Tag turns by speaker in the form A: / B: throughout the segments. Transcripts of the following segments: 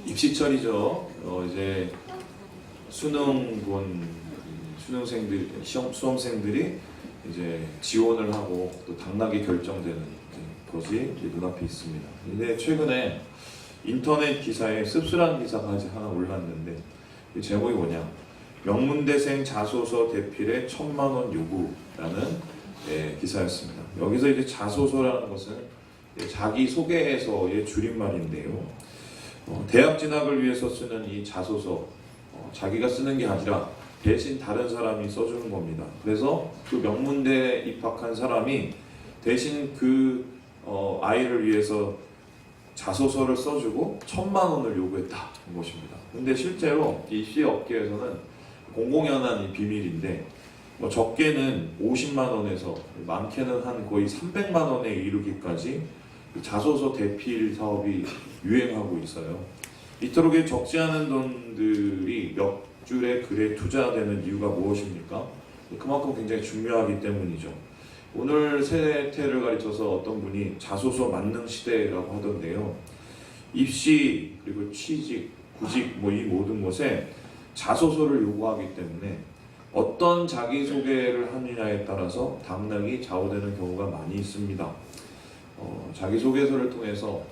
A: 입시철이죠. 이제 수험생들이 이제 지원을 하고 또 당락이 결정되는 것이 눈앞에 있습니다. 근데 최근에 인터넷 기사에 씁쓸한 기사가 하나 올랐는데 이 제목이 뭐냐? 명문대생 자소서 대필에 1,000만 원 요구라는 기사였습니다. 여기서 이제 자소서라는 것은 자기 소개서의 줄임말인데요. 대학 진학을 위해서 쓰는 이 자소서, 자기가 쓰는 게 아니라 대신 다른 사람이 써주는 겁니다. 그래서 그 명문대에 입학한 사람이 대신 그 아이를 위해서 자소서를 써주고 1,000만 원을 요구했다는 것입니다. 근데 실제로 이 입시 업계에서는 공공연한 비밀인데 적게는 50만 원에서 많게는 한 거의 300만 원에 이르기까지 자소서 대필 사업이 유행하고 있어요. 이토록 적지 않은 돈들이 몇 줄의 글에 투자되는 이유가 무엇입니까? 그만큼 굉장히 중요하기 때문이죠. 오늘 세태를 가르쳐서 어떤 분이 자소서 만능 시대라고 하던데요. 입시 그리고 취직, 구직 이 모든 것에 자소서를 요구하기 때문에 어떤 자기소개를 하느냐에 따라서 당락이 좌우되는 경우가 많이 있습니다. 자기소개서를 통해서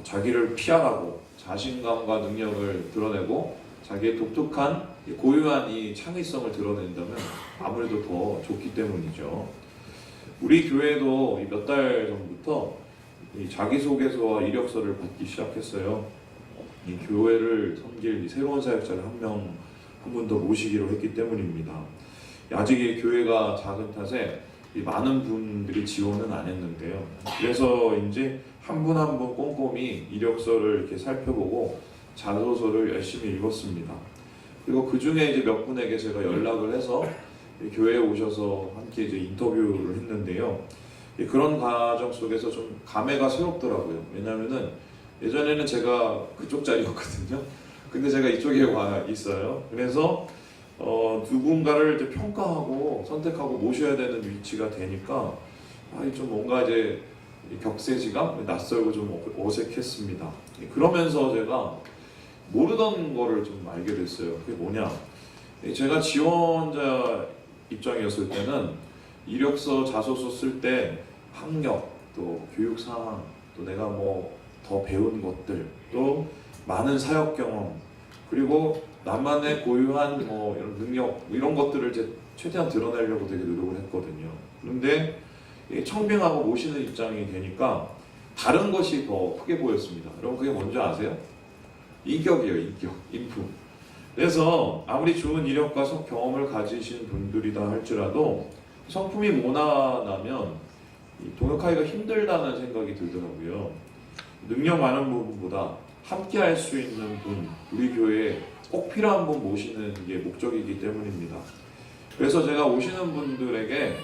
A: 자기를 PR하고 자신감과 능력을 드러내고 자기의 독특한 고유한 이 창의성을 드러낸다면 아무래도 더 좋기 때문이죠. 우리 교회도 몇 달 전부터 이 자기소개서와 이력서를 받기 시작했어요. 이 교회를 섬길 새로운 사역자를 한 분 더 모시기로 했기 때문입니다. 아직 이 교회가 작은 탓에 많은 분들이 지원은 안 했는데요. 그래서 이제 한 분 한 분 꼼꼼히 이력서를 이렇게 살펴보고 자소서를 열심히 읽었습니다. 그리고 그 중에 이제 몇 분에게 제가 연락을 해서 교회에 오셔서 함께 이제 인터뷰를 했는데요. 그런 과정 속에서 좀 감회가 새롭더라고요. 왜냐하면은 예전에는 제가 그쪽 자리였거든요. 근데 제가 이쪽에 와 있어요. 그래서 누군가를 이제 평가하고 선택하고 모셔야 되는 위치가 되니까 좀 뭔가 이제 격세지감, 낯설고 좀 어색했습니다. 그러면서 제가 모르던 거를 좀 알게 됐어요. 그게 뭐냐? 제가 지원자 입장이었을 때는 이력서, 자소서 쓸 때 학력, 또 교육 상황, 또 내가 더 배운 것들, 또 많은 사역 경험, 그리고 나만의 고유한 이런 능력 이런 것들을 이제 최대한 드러내려고 되게 노력을 했거든요. 그런데 청빙하고 모시는 입장이 되니까 다른 것이 더 크게 보였습니다. 여러분 그게 뭔지 아세요? 인격이에요. 인품. 그래서 아무리 좋은 이력과 경험을 가지신 분들이다 할지라도 성품이 모난하면 동역하기가 힘들다는 생각이 들더라고요. 능력 많은 부분보다 함께 할 수 있는 분, 우리 교회에 꼭 필요한 분 모시는 게 목적이기 때문입니다. 그래서 제가 오시는 분들에게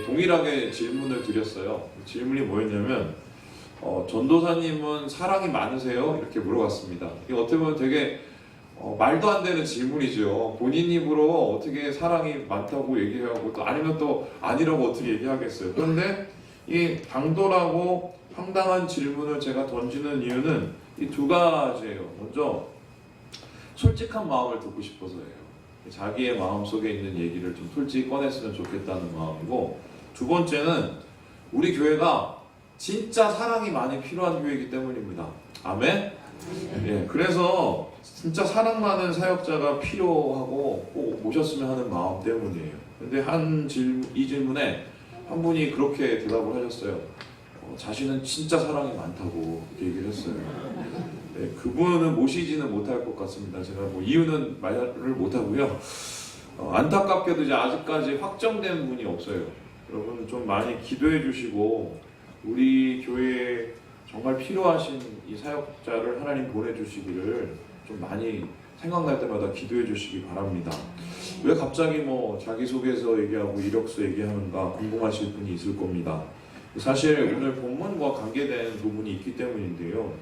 A: 동일하게 질문을 드렸어요. 질문이 뭐였냐면 전도사님은 사랑이 많으세요? 이렇게 물어봤습니다. 이게 어떻게 보면 되게 말도 안 되는 질문이죠. 본인 입으로 어떻게 사랑이 많다고 얘기하고 또 아니면 또 아니라고 어떻게 얘기하겠어요. 그런데 이 당돌하고 황당한 질문을 제가 던지는 이유는 이 두 가지예요. 먼저 솔직한 마음을 듣고 싶어서예요. 자기의 마음속에 있는 얘기를 좀 솔직히 꺼냈으면 좋겠다는 마음이고, 두 번째는 우리 교회가 진짜 사랑이 많이 필요한 교회이기 때문입니다. 아멘? 예, 그래서 진짜 사랑 많은 사역자가 필요하고 꼭 모셨으면 하는 마음 때문이에요. 근데 이 질문에 한 분이 그렇게 대답을 하셨어요. 자신은 진짜 사랑이 많다고 얘기를 했어요. 네, 그분은 모시지는 못할 것 같습니다. 제가 이유는 말을 못하고요. 안타깝게도 이제 아직까지 확정된 분이 없어요. 여러분 좀 많이 기도해 주시고 우리 교회에 정말 필요하신 이 사역자를 하나님 보내주시기를 좀 많이 생각날 때마다 기도해 주시기 바랍니다. 왜 갑자기 자기소개서 얘기하고 이력서 얘기하는가 궁금하실 분이 있을 겁니다. 사실 오늘 본문과 관계된 부분이 있기 때문인데요.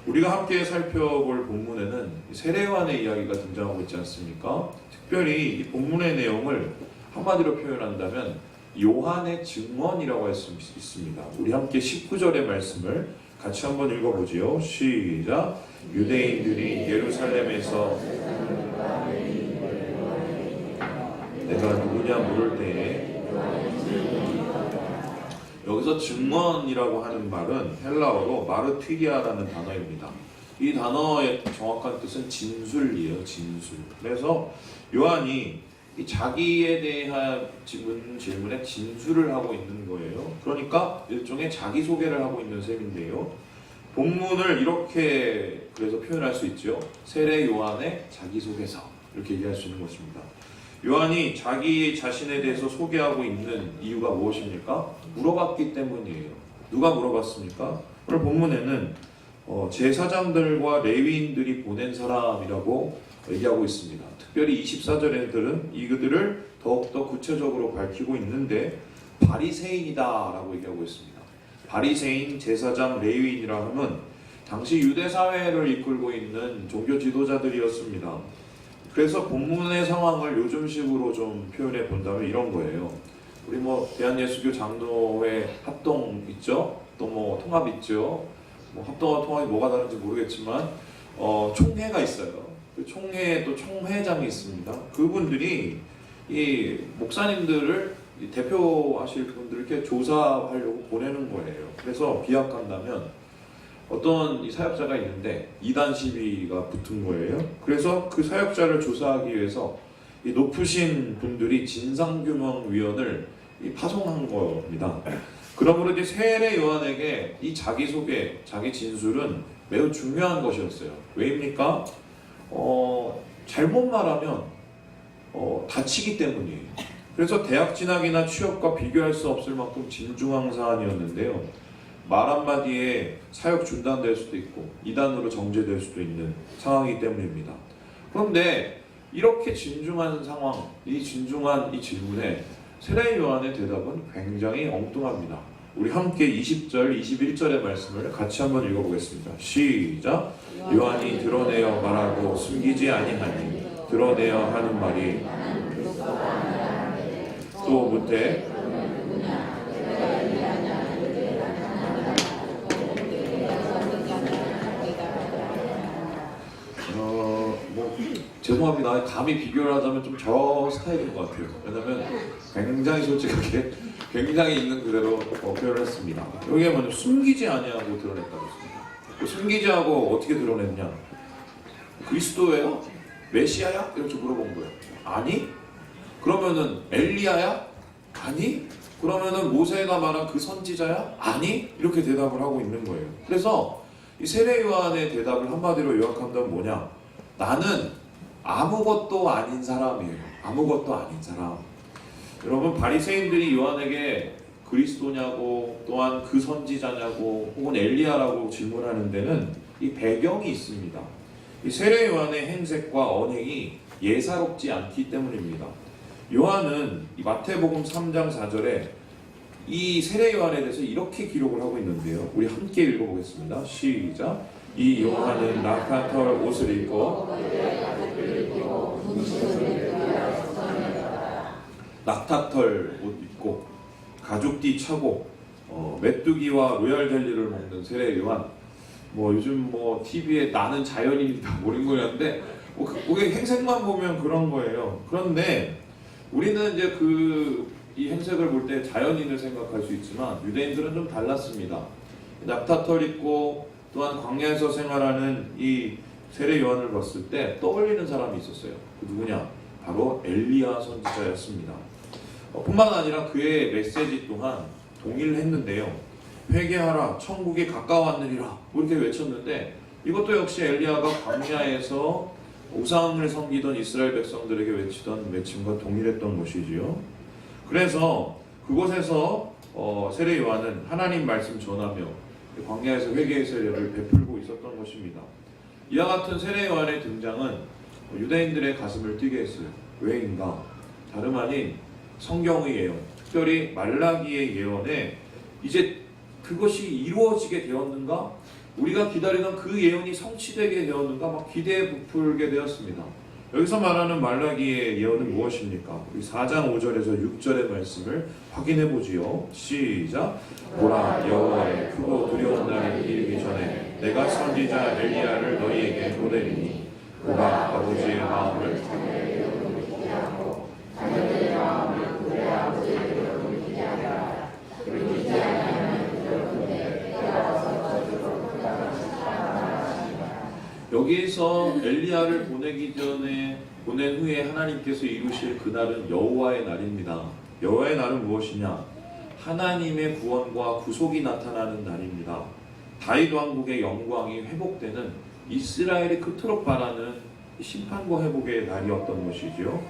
A: 우리가 함께 살펴볼 본문에는 세례요한의 이야기가 등장하고 있지 않습니까? 특별히 이 본문의 내용을 한마디로 표현한다면 요한의 증언이라고 할 수 있습니다. 우리 함께 19절의 말씀을 같이 한번 읽어보지요. 시작. 유대인들이 예루살렘에서 내가 누구냐 물을 때에, 여기서 증언이라고 하는 말은 헬라어로 마르티리아라는 단어입니다. 이 단어의 정확한 뜻은 진술이에요. 진술. 그래서 요한이 자기에 대한 질문에 진술을 하고 있는 거예요. 그러니까 일종의 자기소개를 하고 있는 셈인데요. 본문을 이렇게 그래서 표현할 수 있죠. 세례 요한의 자기소개서, 이렇게 얘기할 수 있는 것입니다. 요한이 자기 자신에 대해서 소개하고 있는 이유가 무엇입니까? 물어봤기 때문이에요. 누가 물어봤습니까? 오늘 본문에는 제사장들과 레위인들이 보낸 사람이라고 얘기하고 있습니다. 특별히 24절에들은 이들을 더욱더 구체적으로 밝히고 있는데 바리새인이다라고 얘기하고 있습니다. 바리새인, 제사장, 레위인이라 하면 당시 유대 사회를 이끌고 있는 종교 지도자들이었습니다. 그래서 본문의 상황을 요즘식으로 좀 표현해 본다면 이런 거예요. 우리 대한예수교 장로회 합동 있죠? 또 통합 있죠? 합동과 통합이 뭐가 다른지 모르겠지만 총회가 있어요. 그 총회에 또 총회장이 있습니다. 그분들이 이 목사님들을 대표하실 분들을 이렇게 조사하려고 보내는 거예요. 그래서 비약한다면 어떤 이 사역자가 있는데 이단 시비가 붙은 거예요. 그래서 그 사역자를 조사하기 위해서 이 높으신 분들이 진상규명위원을 파송한 겁니다. 그러므로 이제 세례 요한에게 이 자기소개, 자기 진술은 매우 중요한 것이었어요. 왜입니까? 잘못 말하면 다치기 때문이에요. 그래서 대학 진학이나 취업과 비교할 수 없을 만큼 진중한 사안이었는데요. 말 한마디에 사역 중단될 수도 있고 이단으로 정죄될 수도 있는 상황이기 때문입니다. 그런데 이렇게 진중한 상황, 이 진중한 이 질문에 세례 요한의 대답은 굉장히 엉뚱합니다. 우리 함께 20절, 21절의 말씀을 같이 한번 읽어보겠습니다. 시작. 요한이 드러내어 말하고 숨기지 아니하니 드러내어 하는 말이 또 묻되 죄송합니다. 감히 비교를 하자면 좀 저 스타일인 것 같아요. 왜냐면 굉장히 솔직하게 굉장히 있는 그대로 표현을 했습니다. 여기에 뭐냐면 숨기지 아니하고 드러냈다고 했습니다. 숨기지 하고 어떻게 드러냈냐? 그리스도예요? 메시아야? 이렇게 물어본 거예요. 아니? 그러면은 엘리야야? 아니? 그러면은 모세가 말한 그 선지자야? 아니? 이렇게 대답을 하고 있는 거예요. 그래서 이 세례 요한의 대답을 한마디로 요약한다면 뭐냐? 나는 아무것도 아닌 사람이에요. 아무것도 아닌 사람. 여러분, 바리새인들이 요한에게 그리스도냐고 또한 그 선지자냐고 혹은 엘리야라고 질문하는 데는 이 배경이 있습니다. 이 세례 요한의 행색과 언행이 예사롭지 않기 때문입니다. 요한은 이 마태복음 3장 4절에 이 세례 요한에 대해서 이렇게 기록을 하고 있는데요. 우리 함께 읽어보겠습니다. 시작. 이 요한은 낙타털 옷을 입고 낙타털 옷 입고 가죽띠 차고 메뚜기와 로얄 젤리를 먹는 세례 요한. 요즘 TV에 나는 자연인이다 이런 거였는데 그게 행색만 보면 그런 거예요. 그런데 우리는 이제 이 행색을 볼 때 자연인을 생각할 수 있지만 유대인들은 좀 달랐습니다. 낙타털 입고 또한 광야에서 생활하는 이 세례 요한을 봤을 때 떠올리는 사람이 있었어요. 그 누구냐? 바로 엘리야 선지자였습니다. 뿐만 아니라 그의 메시지 또한 동일했는데요. 회개하라, 천국이 가까웠느니라 이렇게 외쳤는데 이것도 역시 엘리야가 광야에서 우상을 섬기던 이스라엘 백성들에게 외치던 외침과 동일했던 것이지요. 그래서 그곳에서 세례 요한은 하나님 말씀 전하며 광야에서 회개의 세례를 베풀고 있었던 것입니다. 이와 같은 세례 요한의 등장은 유대인들의 가슴을 뛰게 했어요. 왜인가? 다름 아닌 성경의 예언, 특별히 말라기의 예언에 이제 그것이 이루어지게 되었는가? 우리가 기다리던 그 예언이 성취되게 되었는가? 막 기대에 부풀게 되었습니다. 여기서 말하는 말라기의 예언은 무엇입니까? 우리 4장 5절에서 6절의 말씀을 확인해 보지요. 시작. 보라, 여호와의 크고 두려운 날이 이르기 전에 내가 선지자 엘리야를 너희에게 보내리니 그가 아버지의 마음을 여기에서 엘리야를 보내기 전에 보낸 후에 하나님께서 이루실 그날은 여호와의 날입니다. 여호와의 날은 무엇이냐? 하나님의 구원과 구속이 나타나는 날입니다. 다윗 왕국의 영광이 회복되는 이스라엘이 그토록 바라는 심판과 회복의 날이었던 것이죠.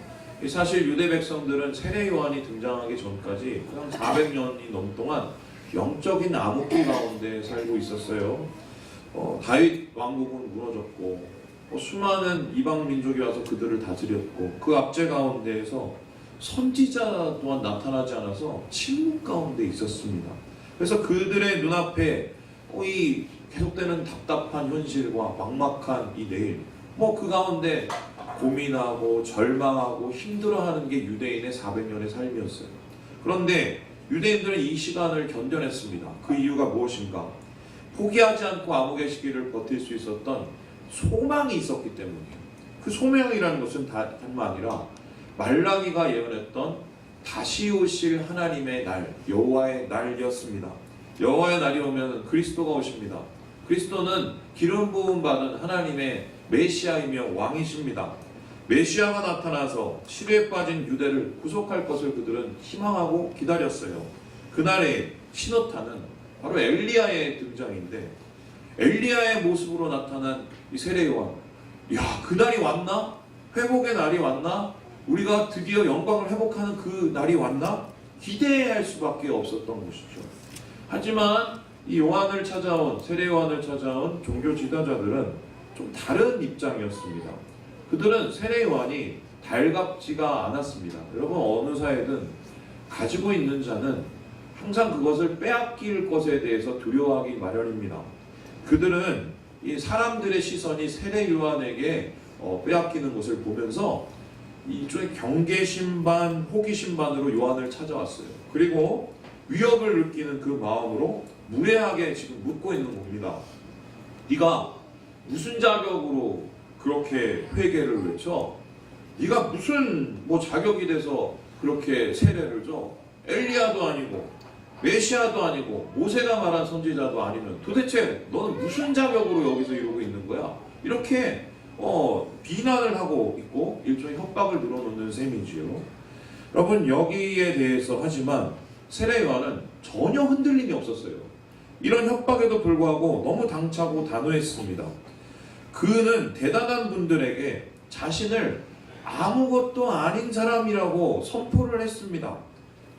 A: 사실 유대 백성들은 세례 요한이 등장하기 전까지 한 400년이 넘 동안 영적인 암흑기 가운데 살고 있었어요. 다윗 왕국은 무너졌고 수많은 이방 민족이 와서 그들을 다스렸고 그 압제 가운데에서 선지자 또한 나타나지 않아서 침묵 가운데 있었습니다. 그래서 그들의 눈앞에 이 계속되는 답답한 현실과 막막한 이 내일, 그 가운데 고민하고 절망하고 힘들어하는 게 유대인의 400년의 삶이었어요. 그런데 유대인들은 이 시간을 견뎌냈습니다. 그 이유가 무엇인가? 포기하지 않고 암흑의 시기를 버틸 수 있었던 소망이 있었기 때문이에요. 그 소명이라는 것은 다만 아니라 말라기가 예언했던 다시 오실 하나님의 날, 여호와의 날이었습니다. 여호와의 날이 오면 그리스도가 오십니다. 그리스도는 기름 부음 받은 하나님의 메시아이며 왕이십니다. 메시아가 나타나서 시대에 빠진 유대를 구속할 것을 그들은 희망하고 기다렸어요. 그날의 신호탄은 바로 엘리야의 등장인데, 엘리야의 모습으로 나타난 이 세례 요한, 그날이 왔나? 회복의 날이 왔나? 우리가 드디어 영광을 회복하는 그 날이 왔나? 기대할 수밖에 없었던 것이죠. 하지만 이 요한을 찾아온, 세례 요한을 찾아온 종교 지도자들은 좀 다른 입장이었습니다. 그들은 세례 요한이 달갑지가 않았습니다. 여러분, 어느 사회든 가지고 있는 자는 항상 그것을 빼앗길 것에 대해서 두려워하기 마련입니다. 그들은 이 사람들의 시선이 세례 요한에게 빼앗기는 것을 보면서 일종의 경계심 반 호기심 반으로 요한을 찾아왔어요. 그리고 위협을 느끼는 그 마음으로 무례하게 지금 묻고 있는 겁니다. 네가 무슨 자격으로 그렇게 회개를 외쳐? 네가 무슨 자격이 돼서 그렇게 세례를 줘? 엘리야도 아니고 메시아도 아니고 모세가 말한 선지자도 아니면 도대체 너는 무슨 자격으로 여기서 이러고 있는 거야? 이렇게 비난을 하고 있고 일종의 협박을 늘어놓는 셈이지요. 여러분, 여기에 대해서 하지만 세례 요한은 전혀 흔들림이 없었어요. 이런 협박에도 불구하고 너무 당차고 단호했습니다. 그는 대단한 분들에게 자신을 아무것도 아닌 사람이라고 선포를 했습니다.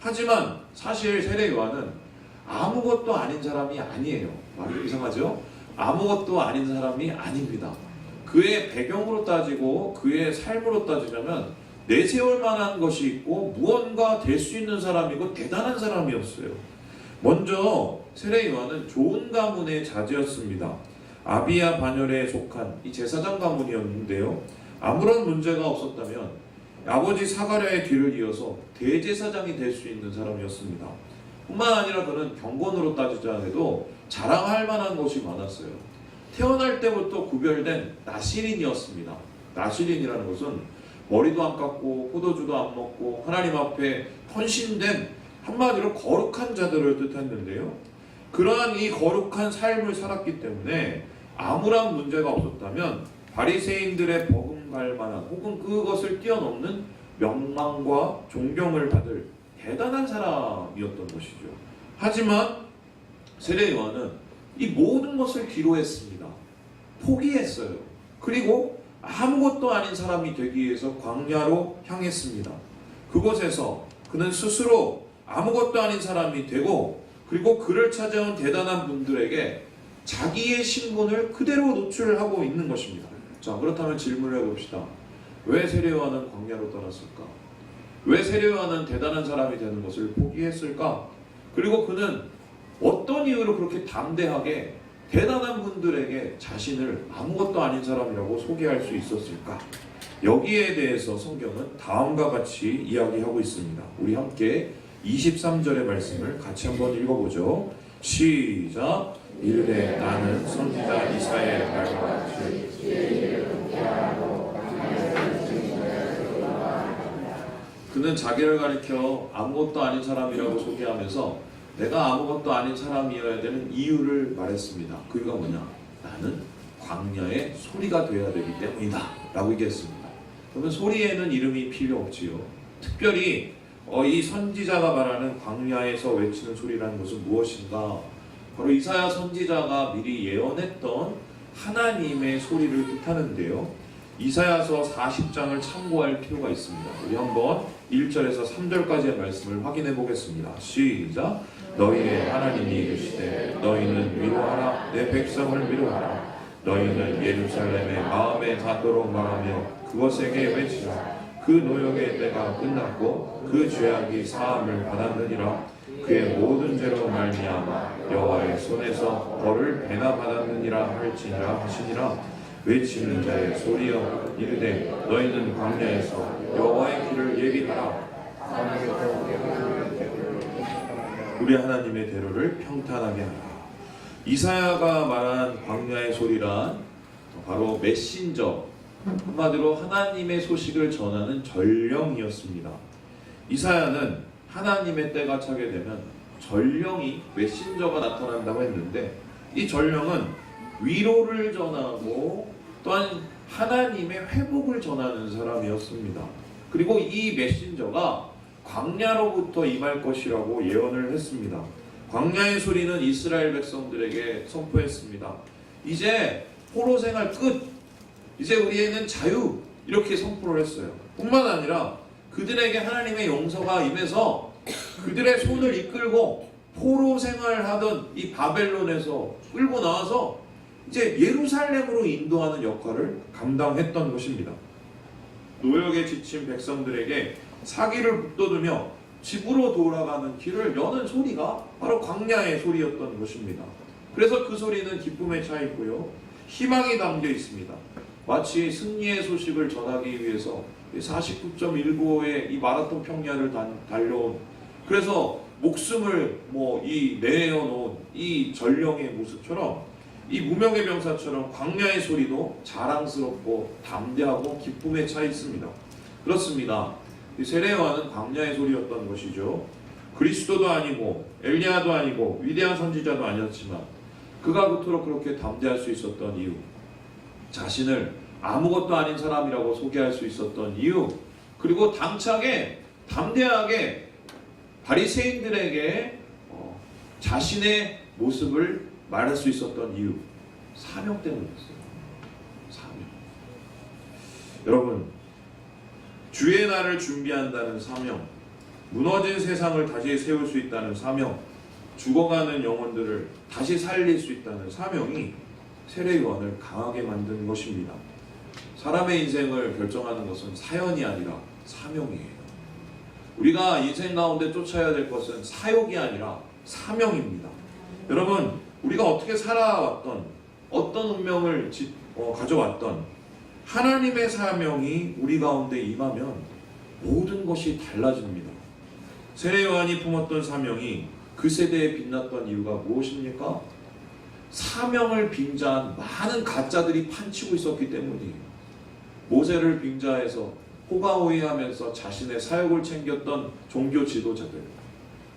A: 하지만 사실 세례 요한은 아무것도 아닌 사람이 아니에요. 말이 이상하죠? 아무것도 아닌 사람이 아닙니다. 그의 배경으로 따지고 그의 삶으로 따지자면 내세울 만한 것이 있고 무언가 될 수 있는 사람이고 대단한 사람이었어요. 먼저 세례 요한은 좋은 가문의 자제였습니다. 아비야 반열에 속한 이 제사장 가문이었는데요. 아무런 문제가 없었다면 아버지 사가랴의 뒤를 이어서 대제사장이 될 수 있는 사람이었습니다. 뿐만 아니라 그는 경건으로 따지자 해도 자랑할 만한 것이 많았어요. 태어날 때부터 구별된 나시린이었습니다. 나시린이라는 것은 머리도 안 깎고 포도주도 안 먹고 하나님 앞에 헌신된, 한마디로 거룩한 자들을 뜻했는데요. 그러한 이 거룩한 삶을 살았기 때문에 아무런 문제가 없었다면 바리새인들의 버금갈 만한 혹은 그것을 뛰어넘는 명망과 존경을 받을 대단한 사람이었던 것이죠. 하지만 세례 요한은 이 모든 것을 뒤로했습니다. 포기했어요. 그리고 아무것도 아닌 사람이 되기 위해서 광야로 향했습니다. 그곳에서 그는 스스로 아무것도 아닌 사람이 되고, 그리고 그를 찾아온 대단한 분들에게 자기의 신분을 그대로 노출하고 있는 것입니다. 자, 그렇다면 질문을 해봅시다. 왜 세례 요한은 광야로 떠났을까? 왜 세례 요한은 대단한 사람이 되는 것을 포기했을까? 그리고 그는 어떤 이유로 그렇게 담대하게 대단한 분들에게 자신을 아무것도 아닌 사람이라고 소개할 수 있었을까? 여기에 대해서 성경은 다음과 같이 이야기하고 있습니다. 우리 함께 23절의 말씀을 같이 한번 읽어보죠. 시작. 이르되 나는 선지자 이사야의 말과 같이 그는 자기를 가리켜 아무것도 아닌 사람이라고 소개하면서 내가 아무것도 아닌 사람이어야 되는 이유를 말했습니다. 그 이유가 뭐냐? 나는 광야의 소리가 되어야 되기 때문이다 라고 얘기했습니다. 그러면 소리에는 이름이 필요 없지요. 특별히 이 선지자가 말하는 광야에서 외치는 소리라는 것은 무엇인가? 바로 이사야 선지자가 미리 예언했던 하나님의 소리를 뜻하는데요. 이사야서 40장을 참고할 필요가 있습니다. 우리 한번 1절에서 3절까지의 말씀을 확인해 보겠습니다. 시작. 너희의 하나님이 이르시되 너희는 위로하라 내 백성을 위로하라. 너희는 예루살렘의 마음에 닿도록 말하며 그것에게 외치라. 그 노역의 때가 끝났고 그 죄악이 사함을 받았느니라. 그의 모든 죄로 말미암아 여호와의 손에서 벌을 배나 받았느니라 할지니라 하시니라. 외치는 자의 소리여 이르되 너희는 광야에서 여호와의 길을 예비하라. 우리 하나님의 대로를 평탄하게 하라. 이사야가 말한 광야의 소리란 바로 메신저, 한마디로 하나님의 소식을 전하는 전령이었습니다. 이사야는 하나님의 때가 차게 되면 전령이 메신저가 나타난다고 했는데, 이 전령은 위로를 전하고 또한 하나님의 회복을 전하는 사람이었습니다. 그리고 이 메신저가 광야로부터 임할 것이라고 예언을 했습니다. 광야의 소리는 이스라엘 백성들에게 선포했습니다. 이제 포로 생활 끝, 이제 우리에는 자유, 이렇게 선포를 했어요. 뿐만 아니라 그들에게 하나님의 용서가 임해서 그들의 손을 이끌고 포로 생활하던 이 바벨론에서 끌고 나와서 이제 예루살렘으로 인도하는 역할을 감당했던 것입니다. 노역에 지친 백성들에게 사기를 북돋으며 집으로 돌아가는 길을 여는 소리가 바로 광야의 소리였던 것입니다. 그래서 그 소리는 기쁨에 차 있고요, 희망이 담겨 있습니다. 마치 승리의 소식을 전하기 위해서 49.195의 이 마라톤 평야를 달려온, 그래서 목숨을 내어놓은 이 전령의 모습처럼, 이 무명의 병사처럼 광야의 소리도 자랑스럽고 담대하고 기쁨에 차 있습니다. 그렇습니다. 세례요한은 광야의 소리였던 것이죠. 그리스도도 아니고 엘리야도 아니고 위대한 선지자도 아니었지만 그가 그토록 그렇게 담대할 수 있었던 이유, 자신을 아무것도 아닌 사람이라고 소개할 수 있었던 이유, 그리고 당차게 담대하게 바리새인들에게 자신의 모습을 말할 수 있었던 이유, 사명 때문이었어요. 사명. 여러분, 주의 날을 준비한다는 사명, 무너진 세상을 다시 세울 수 있다는 사명, 죽어가는 영혼들을 다시 살릴 수 있다는 사명이 세례요한을 강하게 만든 것입니다. 사람의 인생을 결정하는 것은 사연이 아니라 사명이에요. 우리가 인생 가운데 쫓아야 될 것은 사욕이 아니라 사명입니다. 여러분, 우리가 어떻게 살아왔던, 어떤 운명을 가져왔던 하나님의 사명이 우리 가운데 임하면 모든 것이 달라집니다. 세례요한이 품었던 사명이 그 세대에 빛났던 이유가 무엇입니까? 사명을 빙자한 많은 가짜들이 판치고 있었기 때문이에요. 모세를 빙자해서 호가호위하면서 자신의 사역을 챙겼던 종교 지도자들,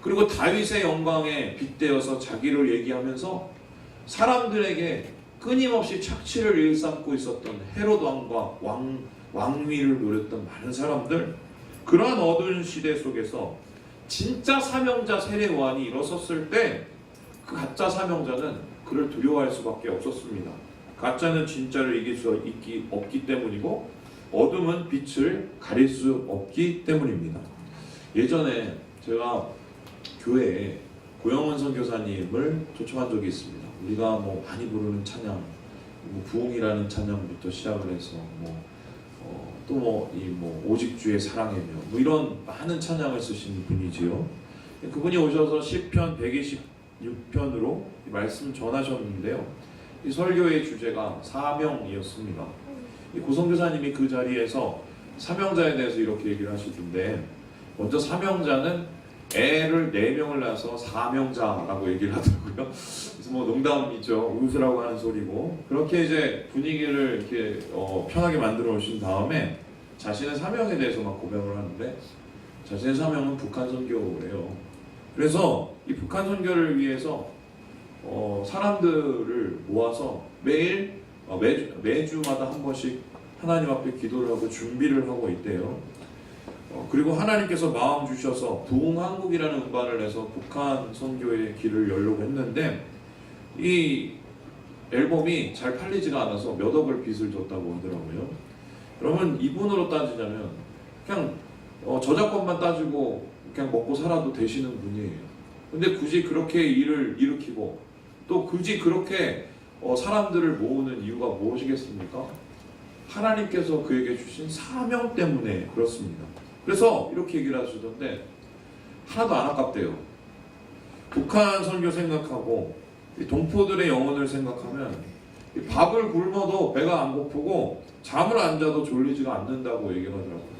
A: 그리고 다윗의 영광에 빗대어서 자기를 얘기하면서 사람들에게 끊임없이 착취를 일삼고 있었던 헤롯 왕과 왕위를 노렸던 많은 사람들, 그러한 어두운 시대 속에서 진짜 사명자 세례요한이 일어섰을 때 그 가짜 사명자는 그를 두려워할 수밖에 없었습니다. 가짜는 진짜를 이길 수 없기 때문이고 어둠은 빛을 가릴 수 없기 때문입니다. 예전에 제가 교회에 고영원 선교사님을 초청한 적이 있습니다. 우리가 많이 부르는 찬양, 부흥이라는 찬양부터 시작을 해서 오직 주의 사랑이며 이런 많은 찬양을 쓰신 분이지요. 그분이 오셔서 시편 126편으로 말씀 전하셨는데요. 이 설교의 주제가 사명이었습니다. 이 고선교사님이 그 자리에서 사명자에 대해서 이렇게 얘기를 하시던데, 먼저 사명자는 애를 4명을 낳아서 사명자라고 얘기를 하더라고요. 그래서 뭐 농담이죠. 웃으라고 하는 소리고. 그렇게 이제 분위기를 이렇게 편하게 만들어 오신 다음에 자신의 사명에 대해서 막 고백을 하는데, 자신의 사명은 북한 선교래요. 그래서 이 북한 선교를 위해서 사람들을 모아서 매주마다 한 번씩 하나님 앞에 기도를 하고 준비를 하고 있대요. 그리고 하나님께서 마음 주셔서 부흥한국이라는 음반을 내서 북한 선교의 길을 열려고 했는데, 이 앨범이 잘 팔리지가 않아서 몇 억을 빚을 졌다고 하더라고요. 그러면 이분으로 따지자면 그냥 저작권만 따지고 그냥 먹고 살아도 되시는 분이에요. 근데 굳이 그렇게 일을 일으키고 또 굳이 그렇게 사람들을 모으는 이유가 무엇이겠습니까? 하나님께서 그에게 주신 사명 때문에 그렇습니다. 그래서 이렇게 얘기를 하시던데, 하나도 안 아깝대요. 북한 선교 생각하고 동포들의 영혼을 생각하면 밥을 굶어도 배가 안 고프고 잠을 안 자도 졸리지가 않는다고 얘기를 하더라고요.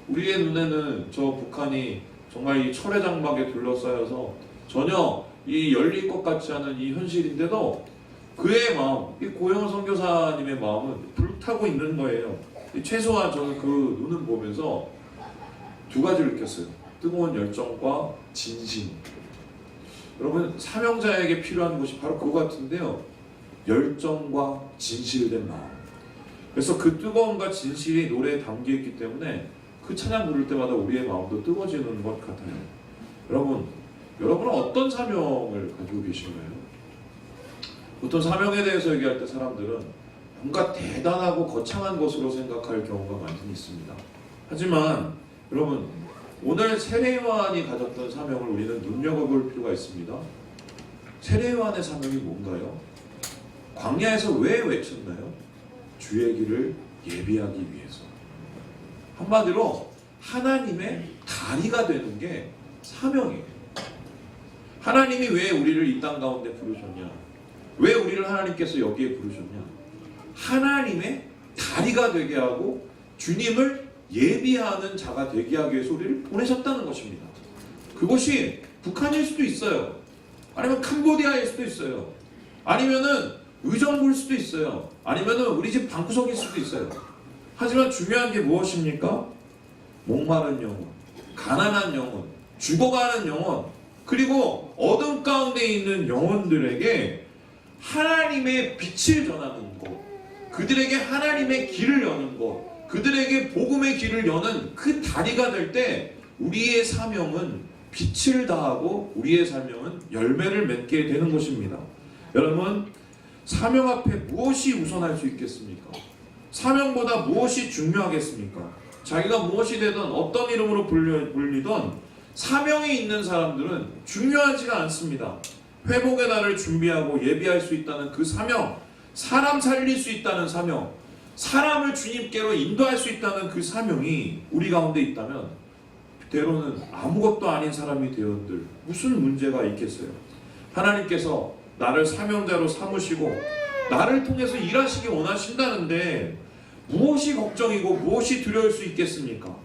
A: 우리의 눈에는 저 북한이 정말 이 철의 장막에 둘러싸여서 전혀 이 열릴 것 같지 않은 이 현실인데도 그의 마음, 이 고영훈 선교사님의 마음은 불타고 있는 거예요. 최소한 저는 그 눈을 보면서 두 가지를 느꼈어요. 뜨거운 열정과 진심. 여러분, 사명자에게 필요한 것이 바로 그거 같은데요. 열정과 진실된 마음. 그래서 그 뜨거움과 진실이 노래에 담겨있기 때문에 그 찬양 부를 때마다 우리의 마음도 뜨거워지는 것 같아요. 여러분은 어떤 사명을 가지고 계신가요? 보통 사명에 대해서 얘기할 때 사람들은 뭔가 대단하고 거창한 것으로 생각할 경우가 많이 있습니다. 하지만 여러분, 오늘 세례요한이 가졌던 사명을 우리는 눈여겨볼 필요가 있습니다. 세례요한의 사명이 뭔가요? 광야에서 왜 외쳤나요? 주의 길을 예비하기 위해서. 한마디로 하나님의 다리가 되는 게 사명이에요. 하나님이 왜 우리를 이 땅 가운데 부르셨냐? 왜 우리를 하나님께서 여기에 부르셨냐? 하나님의 다리가 되게 하고 주님을 예비하는 자가 되게 하기 위해서 우리를 보내셨다는 것입니다. 그것이 북한일 수도 있어요. 아니면 캄보디아일 수도 있어요. 아니면은 의정부일 수도 있어요. 아니면은 우리 집 방구석일 수도 있어요. 하지만 중요한 게 무엇입니까? 목마른 영혼, 가난한 영혼, 죽어가는 영혼, 그리고 어둠 가운데 있는 영혼들에게 하나님의 빛을 전하는 것, 그들에게 하나님의 길을 여는 것, 그들에게 복음의 길을 여는 그 다리가 될 때 우리의 사명은 빛을 다하고 우리의 사명은 열매를 맺게 되는 것입니다. 여러분, 사명 앞에 무엇이 우선할 수 있겠습니까? 사명보다 무엇이 중요하겠습니까? 자기가 무엇이 되든 어떤 이름으로 불리던 사명이 있는 사람들은 중요하지가 않습니다. 회복의 날을 준비하고 예비할 수 있다는 그 사명, 사람 살릴 수 있다는 사명, 사람을 주님께로 인도할 수 있다는 그 사명이 우리 가운데 있다면 때로는 아무것도 아닌 사람이 되어들 무슨 문제가 있겠어요? 하나님께서 나를 사명자로 삼으시고 나를 통해서 일하시기 원하신다는데 무엇이 걱정이고 무엇이 두려울 수 있겠습니까?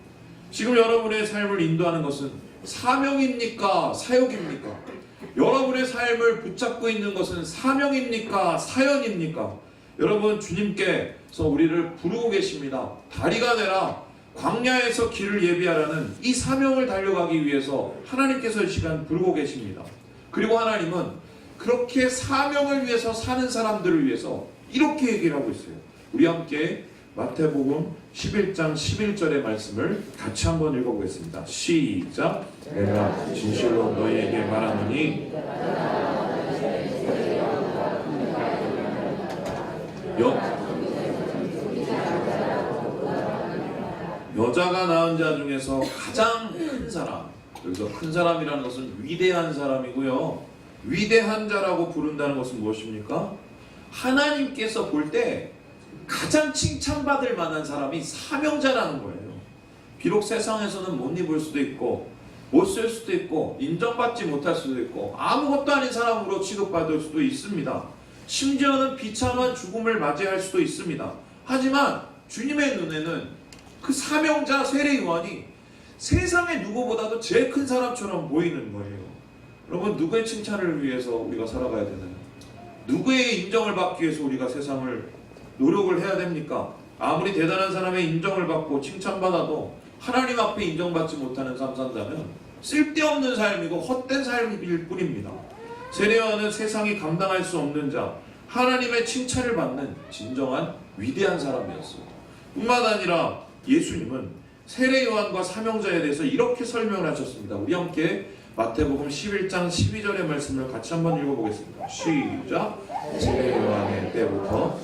A: 지금 여러분의 삶을 인도하는 것은 사명입니까? 사역입니까? 여러분의 삶을 붙잡고 있는 것은 사명입니까? 사연입니까? 여러분, 주님께서 우리를 부르고 계십니다. 다리가 되라, 광야에서 길을 예비하라는 이 사명을 달려가기 위해서 하나님께서 이 시간 부르고 계십니다. 그리고 하나님은 그렇게 사명을 위해서 사는 사람들을 위해서 이렇게 얘기를 하고 있어요. 우리 함께 마태복음 11장 11절의 말씀을 같이 한번 읽어보겠습니다. 시작. 내가 진실로 너희에게 말하노니 여자가 낳은 자 중에서 가장 큰 사람, 여기서 큰 사람이라는 것은 위대한 사람이고요. 위대한 자라고 부른다는 것은 무엇입니까? 하나님께서 볼 때 가장 칭찬받을 만한 사람이 사명자라는 거예요. 비록 세상에서는 못 입을 수도 있고 못 쓸 수도 있고 인정받지 못할 수도 있고 아무것도 아닌 사람으로 취급받을 수도 있습니다. 심지어는 비참한 죽음을 맞이할 수도 있습니다. 하지만 주님의 눈에는 그 사명자 세례 요한이 세상의 누구보다도 제일 큰 사람처럼 보이는 거예요. 여러분, 누구의 칭찬을 위해서 우리가 살아가야 되나요? 누구의 인정을 받기 위해서 우리가 세상을 노력을 해야 됩니까? 아무리 대단한 사람의 인정을 받고 칭찬받아도 하나님 앞에 인정받지 못하는 삶 산다면 쓸데없는 삶이고 헛된 삶일 뿐입니다. 세례 요한은 세상이 감당할 수 없는 자, 하나님의 칭찬을 받는 진정한 위대한 사람이었어요. 뿐만 아니라 예수님은 세례 요한과 사명자에 대해서 이렇게 설명을 하셨습니다. 우리 함께 마태복음 11장 12절의 말씀을 같이 한번 읽어보겠습니다. 시작! 세례 요한의 때부터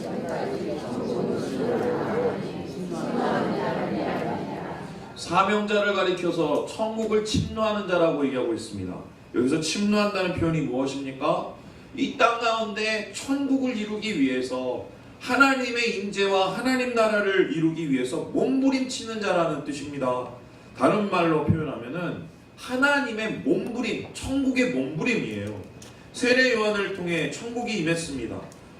A: 사명자를 가리켜서 천국을 침노하는 자라고 얘기하고 있습니다. 여기서 침노한다는 표현이 무엇입니까? 이 땅 가운데 천국을 이루기 위해서 하나님의 임재와 하나님 나라를 이루기 위해서 몸부림치는 자라는 뜻입니다. 다른 말로 표현하면은 하나님의 몸부림, 천국의 몸부림이에요. 세례 요한을 통해 천국이 임했습니다.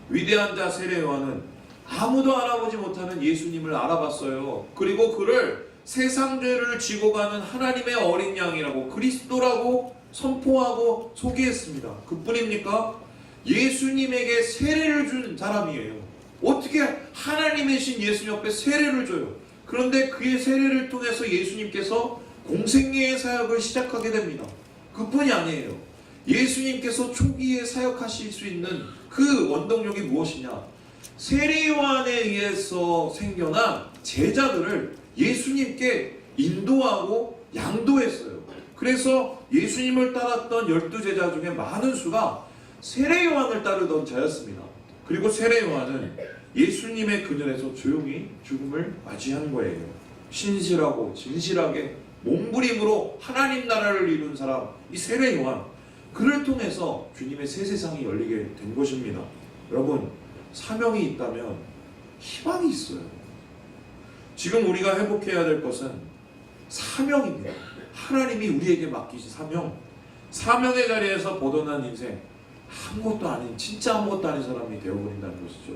A: 위대한 자 세례 요한은 아무도 알아보지 못하는 예수님을 알아봤어요. 그리고 그를 세상 죄를 지고 가는 하나님의 어린 양이라고, 그리스도라고 선포하고 소개했습니다. 그뿐입니까? 예수님에게 세례를 준 사람이에요. 어떻게 하나님의 신 예수님 옆에 세례를 줘요? 그런데 그의 세례를 통해서 예수님께서 공생애의 사역을 시작하게 됩니다. 그뿐이 아니에요. 예수님께서 초기에 사역하실 수 있는 그 원동력이 무엇이냐? 세례 요한에 의해서 생겨난 제자들을 예수님께 인도하고 양도했어요. 그래서 예수님을 따랐던 12제자 중에 많은 수가 세례 요한을 따르던 자였습니다. 그리고 세례 요한은 예수님의 그늘에서 조용히 죽음을 맞이한 거예요. 신실하고 진실하게 몸부림으로 하나님 나라를 이룬 사람, 이 세례 요한, 그를 통해서 주님의 새 세상이 열리게 된 것입니다. 여러분, 사명이 있다면 희망이 있어요. 지금 우리가 회복해야 될 것은 사명입니다. 하나님이 우리에게 맡기신 사명. 사명의 자리에서 벗어난 인생, 아무것도 아닌, 진짜 아무것도 아닌 사람이 되어버린다는 것이죠.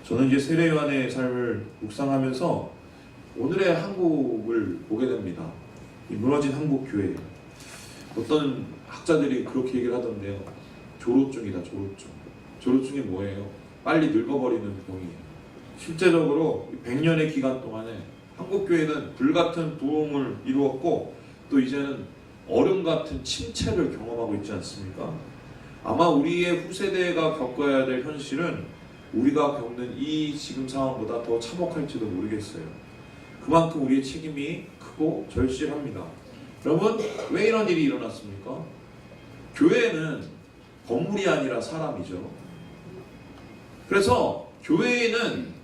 A: 저는 이제 세례 요한의 삶을 묵상하면서 오늘의 한국을 보게 됩니다. 이 무너진 한국 교회. 어떤 학자들이 그렇게 얘기를 하던데요. 조로증이다, 조로증. 조로증이 뭐예요? 빨리 늙어버리는 병이에요. 실제적으로 100년의 기간 동안에 한국교회는 불같은 부흥을 이루었고, 또 이제는 얼음 같은 침체를 경험하고 있지 않습니까? 아마 우리의 후세대가 겪어야 될 현실은 우리가 겪는 이 지금 상황보다 더 참혹할지도 모르겠어요. 그만큼 우리의 책임이 크고 절실합니다. 여러분, 왜 이런 일이 일어났습니까? 교회는 건물이 아니라 사람이죠. 그래서 교회는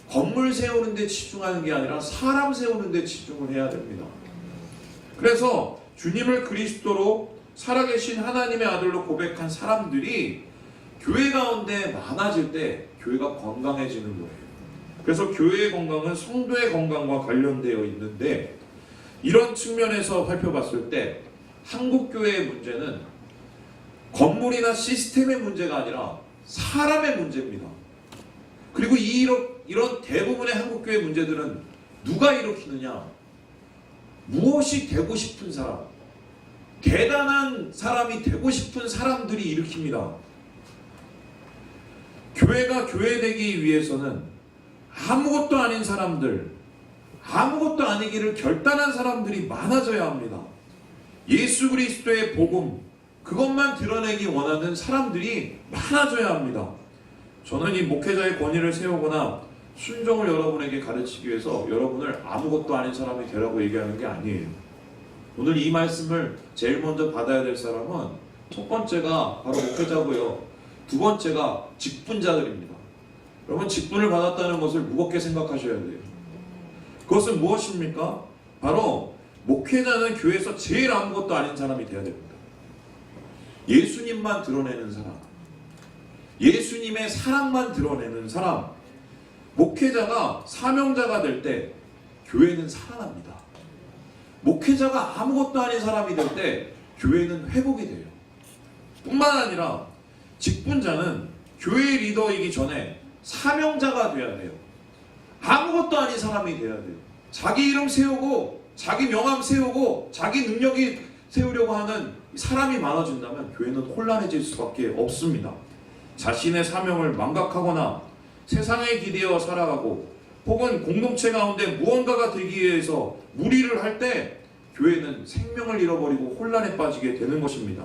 A: 건물 세우는 데 집중하는 게 아니라 사람 세우는 데 집중을 해야 됩니다. 그래서 주님을 그리스도로 살아계신 하나님의 아들로 고백한 사람들이 교회 가운데 많아질 때 교회가 건강해지는 거예요. 그래서 교회의 건강은 성도의 건강과 관련되어 있는데, 이런 측면에서 살펴봤을 때 한국교회의 문제는 건물이나 시스템의 문제가 아니라 사람의 문제입니다. 그리고 이런 대부분의 한국교회 문제들은 누가 일으키느냐? 무엇이 되고 싶은 사람, 대단한 사람이 되고 싶은 사람들이 일으킵니다. 교회가 교회되기 위해서는 아무것도 아닌 사람들, 아무것도 아니기를 결단한 사람들이 많아져야 합니다. 예수 그리스도의 복음, 그것만 드러내기 원하는 사람들이 많아져야 합니다. 저는 이 목회자의 권위를 세우거나 순종을 여러분에게 가르치기 위해서 여러분을 아무것도 아닌 사람이 되라고 얘기하는 게 아니에요. 오늘 이 말씀을 제일 먼저 받아야 될 사람은 첫 번째가 바로 목회자고요. 두 번째가 직분자들입니다. 여러분, 직분을 받았다는 것을 무겁게 생각하셔야 돼요. 그것은 무엇입니까? 바로 목회자는 교회에서 제일 아무것도 아닌 사람이 되어야 됩니다. 예수님만 드러내는 사람, 예수님의 사랑만 드러내는 사람. 목회자가 사명자가 될 때 교회는 살아납니다. 목회자가 아무것도 아닌 사람이 될 때 교회는 회복이 돼요. 뿐만 아니라 직분자는 교회 리더이기 전에 사명자가 돼야 돼요. 아무것도 아닌 사람이 돼야 돼요. 자기 이름 세우고 자기 명함 세우고 자기 능력이 세우려고 하는 사람이 많아진다면 교회는 혼란해질 수밖에 없습니다. 자신의 사명을 망각하거나 세상에 기대어 살아가고 혹은 공동체 가운데 무언가가 되기 위해서 무리를 할 때 교회는 생명을 잃어버리고 혼란에 빠지게 되는 것입니다.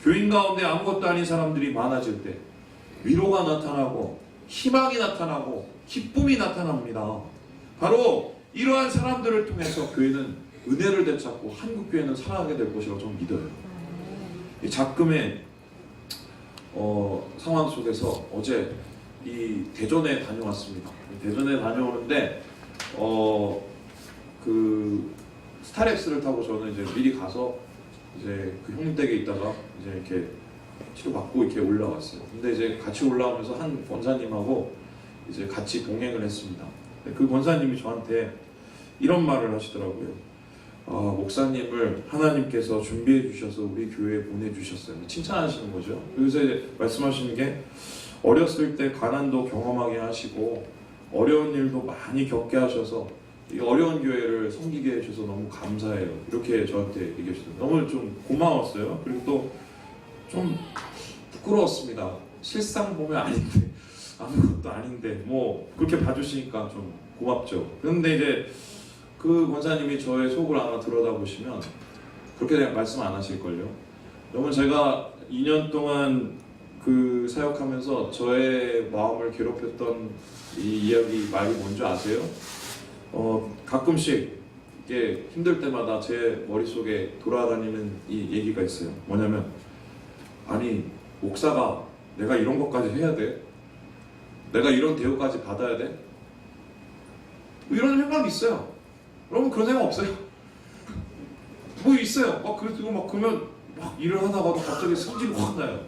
A: 교인 가운데 아무것도 아닌 사람들이 많아질 때 위로가 나타나고 희망이 나타나고 기쁨이 나타납니다. 바로 이러한 사람들을 통해서 교회는 은혜를 되찾고 한국교회는 살아가게 될 것이라고 저는 믿어요. 이 작금의 상황 속에서 어제 이 대전에 다녀왔습니다. 대전에 다녀오는데 그 스타렉스를 타고 저는 이제 미리 가서 이제 그 형님 댁에 있다가 이제 이렇게 치료받고 이렇게 올라왔어요. 근데 이제 같이 올라오면서 한 권사님하고 이제 같이 동행을 했습니다. 그 권사님이 저한테 이런 말을 하시더라고요. 목사님을 하나님께서 준비해 주셔서 우리 교회에 보내주셨어요. 칭찬하시는 거죠. 그래서 이제 말씀하시는 게 어렸을 때 가난도 경험하게 하시고 어려운 일도 많이 겪게 하셔서 이 어려운 교회를 섬기게 해주셔서 너무 감사해요. 이렇게 저한테 얘기하시더라고요. 너무 좀 고마웠어요. 그리고 또 좀 부끄러웠습니다. 실상 보면 아닌데 아무것도 아닌데 뭐 그렇게 봐주시니까 좀 고맙죠. 그런데 이제 그 권사님이 저의 속을 아마 들여다보시면 그렇게 말씀 안 하실걸요. 여러분 제가 2년 동안 그 사역하면서 저의 마음을 괴롭혔던 이 이야기 말이 뭔지 아세요? 가끔씩 이게 힘들 때마다 제 머릿속에 돌아다니는 이 얘기가 있어요. 뭐냐면 아니 목사가 내가 이런 것까지 해야 돼? 내가 이런 대우까지 받아야 돼? 이런 생각이 있어요. 여러분 그런 생각 없어요? 뭐 있어요. 그리고 그러면 막 일을 하다가도 갑자기 성질이 확 나요.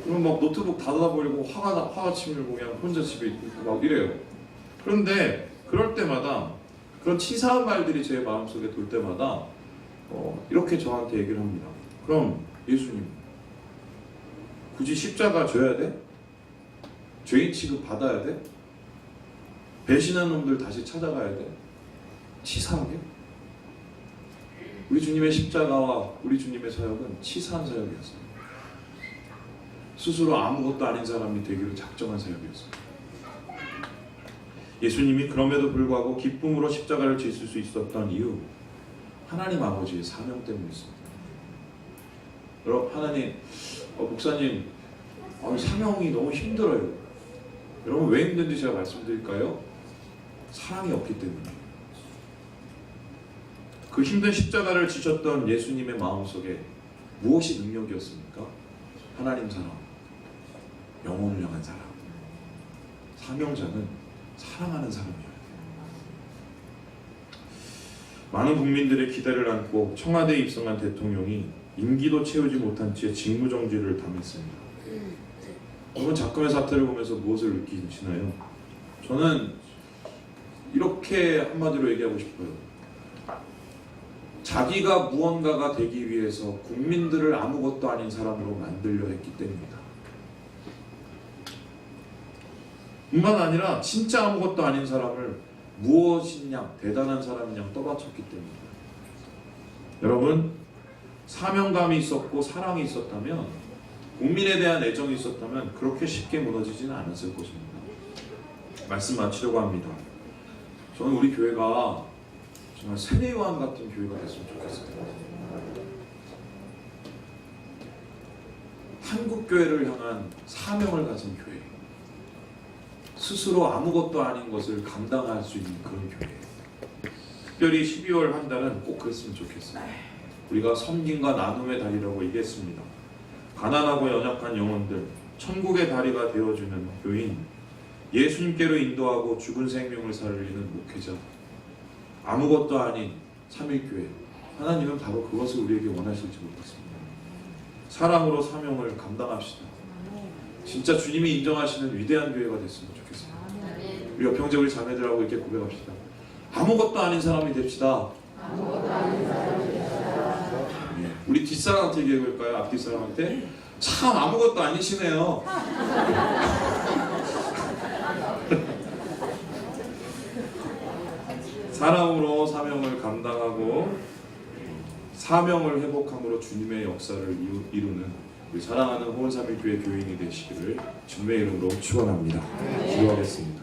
A: 그러면 막 노트북 닫아버리고 화가 치밀고 그냥 혼자 집에 있고 막 이래요. 그런데 그럴 때마다 그런 치사한 말들이 제 마음속에 돌 때마다 이렇게 저한테 얘기를 합니다. 그럼 예수님 굳이 십자가 져야 돼? 죄인 취급 받아야 돼? 배신한 놈들 다시 찾아가야 돼? 치사하게? 우리 주님의 십자가와 우리 주님의 사역은 치사한 사역이었어요. 스스로 아무것도 아닌 사람이 되기로 작정한 사역이었어요. 예수님이 그럼에도 불구하고 기쁨으로 십자가를 지실 수 있었던 이유, 하나님 아버지의 사명 때문이었습니다. 여러분, 하나님, 목사님, 사명이 너무 힘들어요. 여러분 왜 힘든지 제가 말씀드릴까요? 사랑이 없기 때문이에요. 그 힘든 십자가를 지셨던 예수님의 마음속에 무엇이 능력이었습니까? 하나님 사랑, 영혼을 향한 사랑. 사명자는 사랑하는 사람이어야 돼요. 많은 국민들의 기대를 안고 청와대에 입성한 대통령이 임기도 채우지 못한 채 직무정지를 당했습니다. 여러분 작금의 사태를 보면서 무엇을 느끼시나요? 저는 이렇게 한마디로 얘기하고 싶어요. 자기가 무언가가 되기 위해서 국민들을 아무것도 아닌 사람으로 만들려 했기 때문이다. 뿐만 아니라 진짜 아무것도 아닌 사람을 무엇이냐 대단한 사람이냐 떠받쳤기 때문이다. 여러분 사명감이 있었고 사랑이 있었다면 국민에 대한 애정이 있었다면 그렇게 쉽게 무너지지는 않았을 것입니다. 말씀 마치려고 합니다. 저는 우리 교회가 정말 세례요한 같은 교회가 됐으면 좋겠어요. 한국교회를 향한 사명을 가진 교회, 스스로 아무것도 아닌 것을 감당할 수 있는 그런 교회. 특별히 12월 한 달은 꼭 그랬으면 좋겠어요. 우리가 섬김과 나눔의 달이라고 얘기했습니다. 가난하고 연약한 영혼들, 천국의 다리가 되어주는 교인, 예수님께로 인도하고 죽은 생명을 살리는 목회자, 아무것도 아닌 삼일교회. 하나님은 바로 그것을 우리에게 원하실지 모르겠습니다. 사랑으로 사명을 감당합시다. 진짜 주님이 인정하시는 위대한 교회가 됐으면 좋겠습니다. 우리 옆형제 우리 자매들하고 이렇게 고백합시다. 아무것도 아닌 사람이 됩시다. 네. 우리 뒷사람한테 얘기해볼까요? 앞 뒷사람한테? 참 아무것도 아니시네요. 사랑으로 사명을 감당하고 사명을 회복함으로 주님의 역사를 이루는 우리 사랑하는 호원삼일교회 교인이 되시기를 주님의 이름으로 축원합니다. 기도하겠습니다.